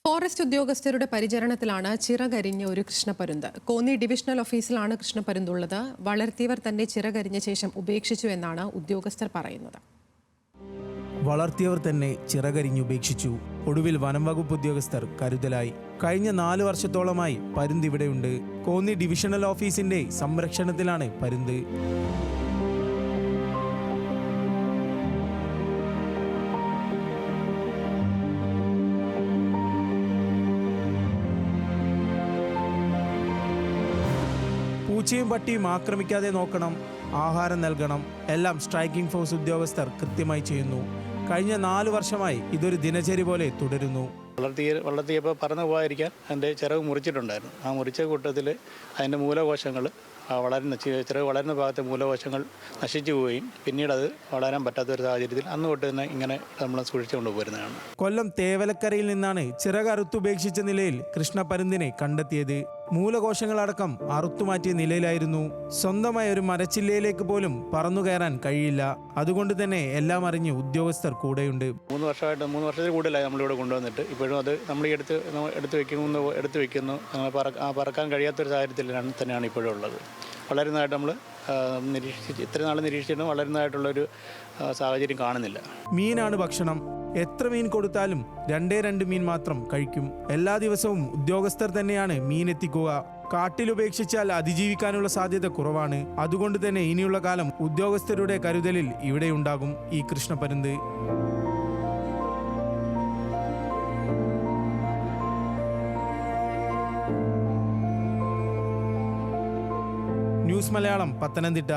Forest ഉദ്യോഗസ്ഥരുടെ പരിചരണത്തിലാണ് ചിറകരിഞ്ഞ ഒരു Krishnapparunthu. Konni divisional ഓഫീസിലാണ് കൃഷ്ണപ്പരുന്തുള്ളത്. വളർത്തിയവർ തന്നെ ചിറകരിഞ്ഞ ശേഷം ഉപേക്ഷിച്ചു എന്നാണ് ഉദ്യോഗസ്ഥർ പറയുന്നത്. വളർത്തിയവർ തന്നെ ചിറകരിഞ്ഞുപേക്ഷിച്ചു. ഒടുവിൽ വനം വകുപ്പ് ഉദ്യോഗസ്ഥർ കരുതലായി. കഴിഞ്ഞ 4 വർഷത്തോളമായി പരുന്ത് ഇവിടെയുണ്ട്. കോന്നി ഡിവിഷണൽ ഓഫീസിന്റെ സംരക്ഷണത്തിലാണ് പരുന്ത്. പൂച്ചയും പട്ടിയും ആക്രമിക്കാതെ നോക്കണം, ആഹാരം നൽകണം, എല്ലാം സ്ട്രൈക്കിംഗ് ഫോഴ്സ് ഉദ്യോഗസ്ഥർ കൃത്യമായി ചെയ്യുന്നു. കഴിഞ്ഞ 4 വർഷമായി ഇതൊരു ദിനചര്യ പോലെ തുടരുന്നു. വളർത്തിയപ്പോൾ പറന്നു പോകാതിരിക്കാൻ എൻ്റെ ചിറക് മുറിച്ചിട്ടുണ്ടായിരുന്നു. ആ മുറിച്ച കൂട്ടത്തിൽ അതിൻ്റെ മൂലകോശങ്ങൾ ചിറക് വളരുന്ന ഭാഗത്തെ മൂലകോശങ്ങൾ നശിച്ചു പോവുകയും പിന്നീട് അത് വളരാൻ പറ്റാത്തൊരു സാഹചര്യത്തിൽ അന്ന് തൊട്ട് തന്നെ ഇങ്ങനെ നമ്മൾ സൂക്ഷിച്ചുകൊണ്ട് പോരുന്നതാണ്. കൊല്ലം തേവലക്കരയിൽ നിന്നാണ് ചിറക് അറുത്തുപേക്ഷിച്ച നിലയിൽ കൃഷ്ണപരുന്തിനെ കണ്ടെത്തിയത്. മൂലകോശങ്ങളടക്കം അറുത്തുമാറ്റിയ നിലയിലായിരുന്നു. സ്വന്തമായ ഒരു മരച്ചില്ലയിലേക്ക് പോലും പറന്നു കയറാൻ കഴിയില്ല. അതുകൊണ്ട് തന്നെ എല്ലാം അറിഞ്ഞ് ഉദ്യോഗസ്ഥർ കൂടെയുണ്ട്. 3 വർഷത്തിൽ കൂടുതലായി നമ്മളിവിടെ കൊണ്ടുവന്നിട്ട് ഇപ്പോഴും അത് നമ്മൾ എടുത്ത് വെക്കുന്നു. പറക്കാൻ കഴിയാത്തൊരു സാഹചര്യത്തിൽ തന്നെയാണ് ഇപ്പോഴും ഉള്ളത്. വളരുന്നതായിട്ട് നമ്മൾ ഇത്ര നാൾ നിരീക്ഷിച്ചിട്ടും വളരുന്നതായിട്ടുള്ളൊരു സാഹചര്യം കാണുന്നില്ല. മീനാണ് ഭക്ഷണം. എത്ര മീൻ കൊടുത്താലും 2 മീൻ മാത്രം കഴിക്കും. എല്ലാ ദിവസവും ഉദ്യോഗസ്ഥർ തന്നെയാണ് മീൻ എത്തിക്കുക. കാട്ടിലുപേക്ഷിച്ചാൽ അതിജീവിക്കാനുള്ള സാധ്യത കുറവാണ്. അതുകൊണ്ട് തന്നെ ഇനിയുള്ള കാലം ഉദ്യോഗസ്ഥരുടെ കരുതലിൽ ഇവിടെയുണ്ടാകും ഈ കൃഷ്ണപരുന്ത്. ന്യൂസ് മലയാളം, പത്തനംതിട്ട.